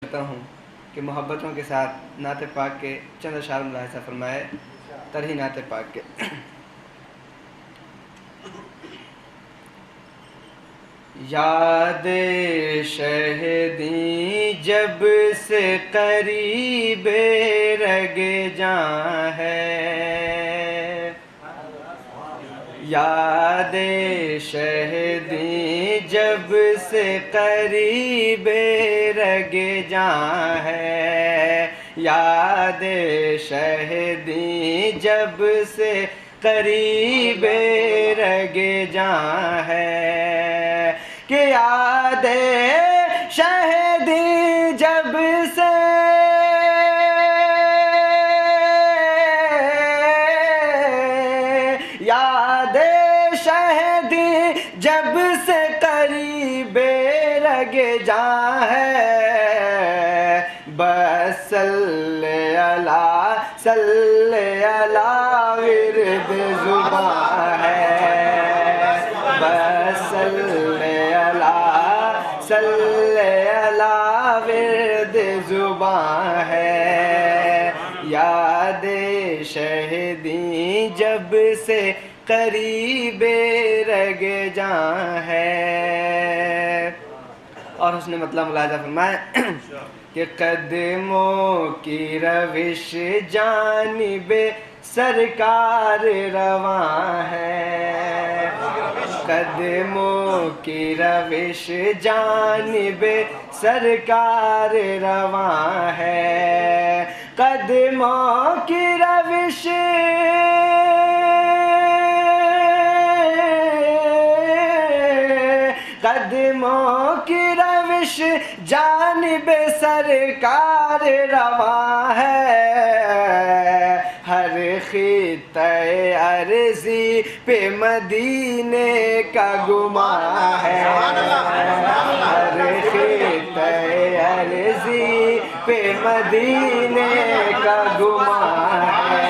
کہتا ہوں کہ محبتوں کے ساتھ نعت پاک کے چند اشعار ملاحظہ فرمائے طرح نعت پاک کے۔ یاد شہدی جب سے قریب رگ جاں ہے، یاد شہدی جب سے قریب رگ جاں ہے، یاد شہدی جب سے قریب رگ جاں ہے، کہ یاد شہدی جب سے یاد شہدی جب سے قریب رگ جاں ہے، بس صلی اللہ ورد زباں ہے، بس صلی اللہ ورد زباں ہے، یاد شہدی جب سے قریب رگ جاں ہے۔ اور اس نے مطلب ملاحظہ فرمایا کہ قدموں کی روش جانب سرکار رواں ہے، قدموں کی روش جانب سرکار رواں ہے، قدموں کی روش قدموں کی روش جانب سرکار رواں ہے، ہر خطۂ ارضی پہ مدینے کا گماں ہے، ہر خطۂ ارضی پہ مدینے کا گماں ہے،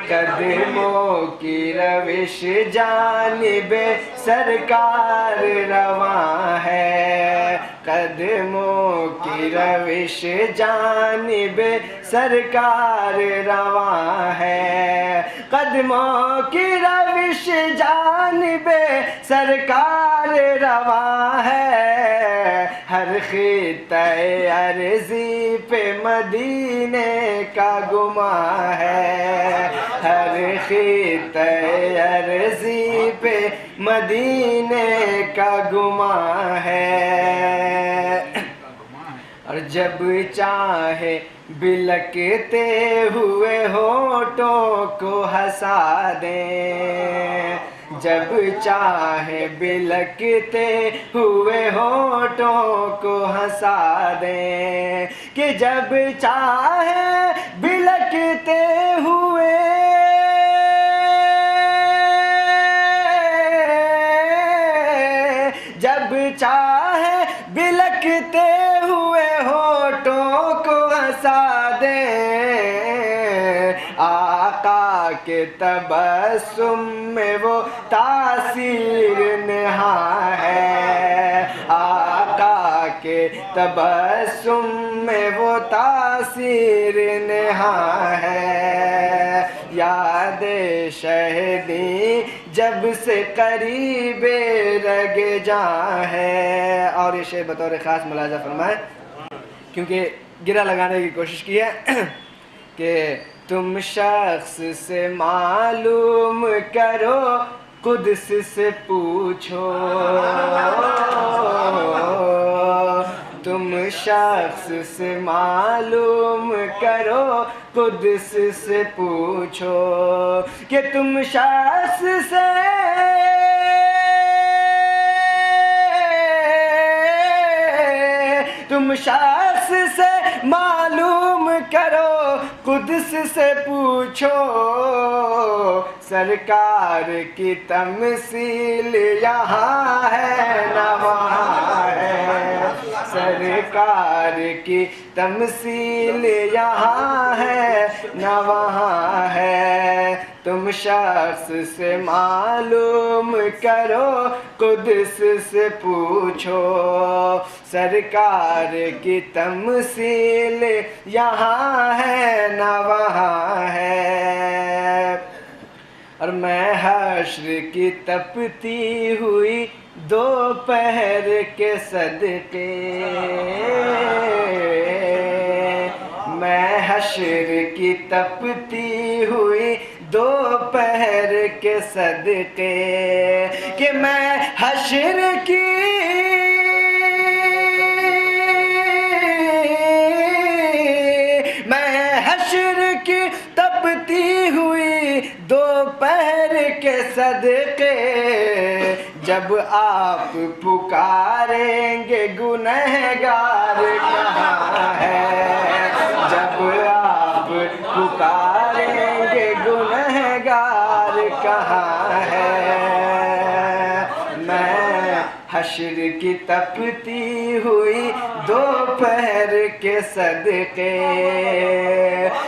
قدموں کی روش جانب سرکار رواں ہے، قدموں کی روش جانب سرکار رواں ہے، قدموں کی روش جانب سرکار رواں ہے، ہر خطۂ ارضی پہ مدینے کا گماں ہے، ہر خطۂ ارضی پہ مدینے کا گماں ہے، اور جب چاہے بلکتے ہوئے ہونٹوں کو ہنسا دیں، جب چاہے بلکتے ہوئے ہونٹوں کو ہنسا دیں، کہ جب چاہے بلکتے ہوئے جب چاہے بلکتے ہوئے ہونٹوں کو ہنسا دیں، آقا کے تبسم میں وہ تاثیر نہاں ہے، آقا کے تبسم میں وہ تاثیر نہاں ہے، یاد شہدی جب سے قریب رگ جاں ہے۔ اور یہ شعر بطور خاص ملاحظہ فرمائیں کیونکہ گرہ لگانے کی کوشش کی ہے کہ تم شخص سے معلوم کرو قدس سے پوچھو، تم شخص سے معلوم کرو قدس سے پوچھو، کہ تم شخص سے معلوم کرو قدس سے پوچھو، سرکار کی تمثیل یہاں ہے نہ وہاں ہے، سرکار کی تمثیل یہاں ہے نہ وہاں ہے، تم شخص سے معلوم کرو، قدس سے پوچھو، سرکار کی تمثیل یہاں ہے نہ وہاں ہے۔ اور میں حشر کی تپتی ہوئی دوپہر کے صدقے، میں حشر کی تپتی ہوئی دوپہر کے صدقے، کہ میں حشر کی تپتی ہوئی دوپہر کے صدقے، جب آپ پکاریں گے گنہگار کہاں ہے، جب آپ پکاریں گے گنہگار کہاں ہے۔ میں حشر کی تپتی ہوئی دوپہر کے صدقے،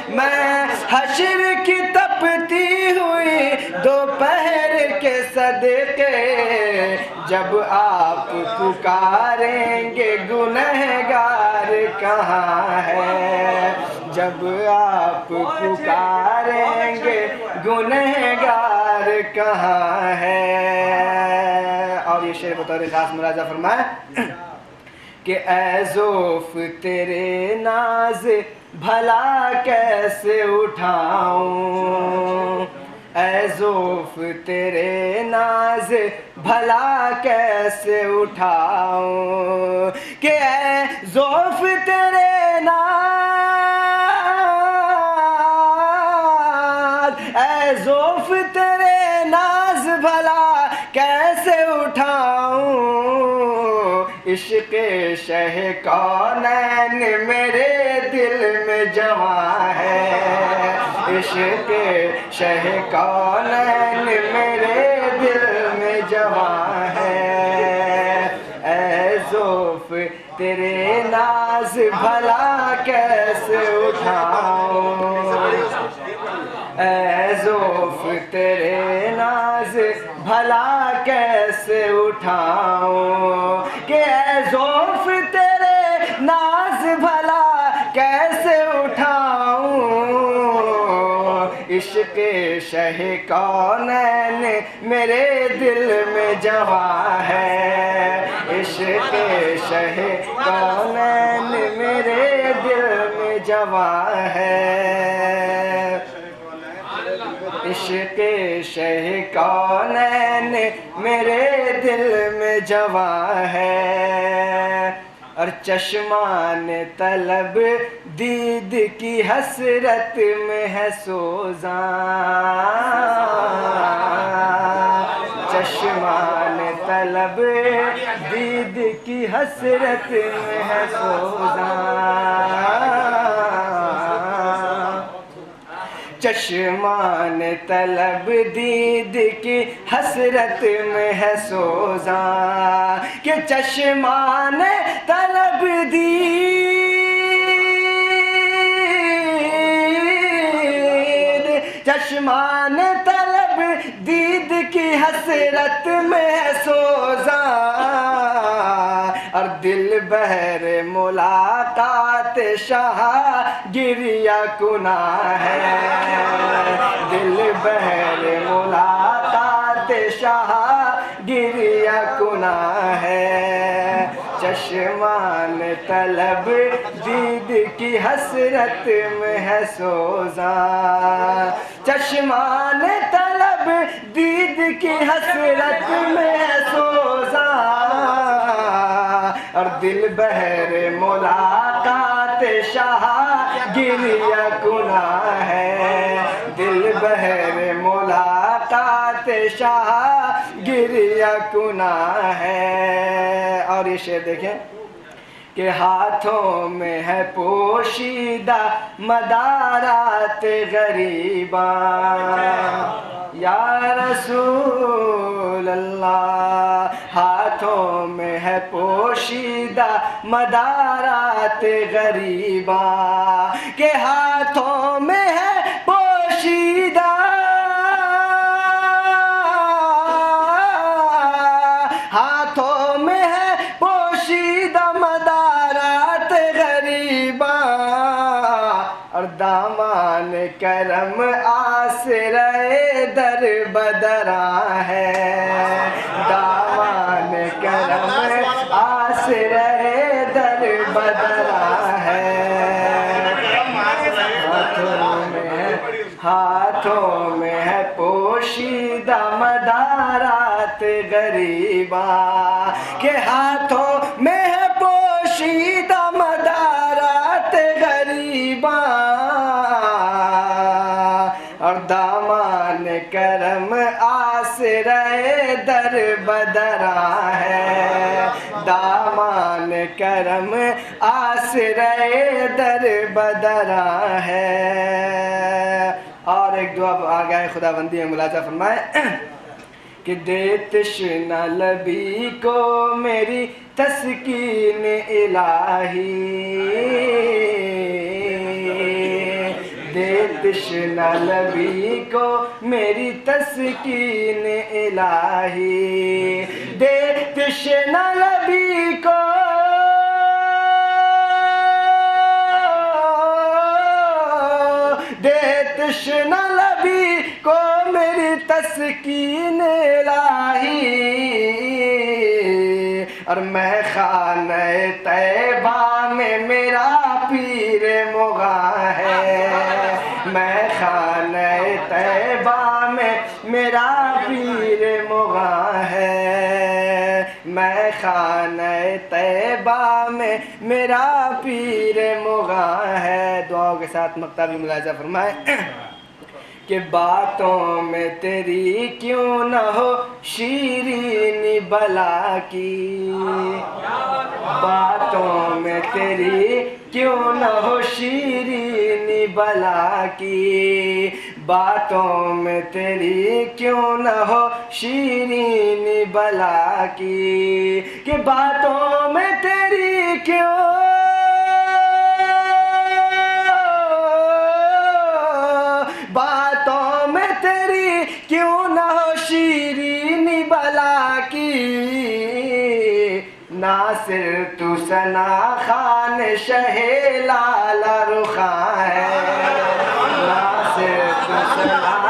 میں حشر کی تپتی ہوئی دوپہر کے صدقے، جب آپ پکاریں گے گنہگار کہاں ہے، جب آپ پکاریں گے گنہگار کہاں ہے۔ اور یہ شعر بطور خاص ملاحظہ فرمائے کہ اے ذوف تیرے ناز بھلا کیسے اٹھاؤں، اے ذوف تیرے ناز بھلا کیسے اٹھاؤں، کہ اے ذوف تیرے ناز، اے ذوف تیرے ناز بھلا کیسے اٹھاؤں، عشق شہ کونین میرے دل میں جمع ہے، عشق شہ کونین میرے دل میں جمع ہے۔ اے ذوف تیرے ناز بھلا کیسے اٹھاؤں، اے ذوف تیرے ناز بھلا کیسے اٹھاؤں، کہ اے ذوف تیرے ناز بھلا کیسے اٹھاؤں، عشق شہ کونین میرے دل میں جمع ہے، عشق شہ کونین میرے دل میں جمع ہے، عشق شہ کونین میرے دل میں جمع ہے۔ اور چشمان طلب دید کی حسرت میں ہے سوزاں، چشمان طلب دید کی حسرت میں ہے سوزاں، چشمان طلب دید کی حسرت میں ہے سوزاں، کہ چشمان طلب دید، چشمان طلب دید کی حسرت میں ہے سوزاں، اور دل بہر ملاقات شاہ گریہ کناں ہے، دل بہر ملاقات شاہ گریہ کناں ہے، چشمان طلب دید کی حسرت میں ہے سوزاں، چشمان طلب دید کی حسرت میں ہے سوزاں، اور دل بہر ملاقات شاہ گریہ کناں ہے، دل بہر ملاقات شاہ گریہ کناں ہے۔ اور یہ شعر دیکھیں کہ ہاتھوں میں ہے پوشیدہ مدارات غریباں، یا رسول اللہ، ہاتھوں میں ہے پوشیدہ مدارات غریباں، کہ ہاتھوں میں ہے پوشیدہ غریباں اور دامان کرم آسرائے در بدراں ہے، دامان کرم آسرائے در بدراں ہے، ہاتھوں میں ہے پوشیدہ مدارات غریباں، کہ ہاتھوں میں ہے پوشیدہ مدارات غریباں اور دامان کرم آسرائے در بدراں ہے، دامان کرم آسرائے در بدراں ہے۔ اور ایک دعا آ گیا ہے خدا بندی میں، ملاحظہ فرمائے کہ دے تشنہ لبی کو میری تسکین الہی، دے تشنہ لبی کو میری تسکین الہی، دے تشنہ لبی کو دے تشنہ لبی کو میری تسکین الہی، اور میں خانہ طیبہ میں میرا پیر مغاں ہے، میں خانہ طیبہ میں میرا پیر مغاں ہے، میں خانہ طیبہ میں میرا پیر مغاں ہے۔ دعاؤں کے ساتھ مقطع بھی ملاحظہ فرمائے کہ باتوں میں تیری کیوں نہ ہو شیرین بلا کی، باتوں میں تیری کیوں نہ ہو شیرین بلا کی، باتوں میں تیری کیوں نہ ہو شیرین بلا کی، کہ باتوں میں تیری کیوں باتوں میں تیری کیوں نہ ہو شیرین بلا کی، ناصر تو ثنا خان شہ لالہ رخاں ہے، ناصر تو ثنا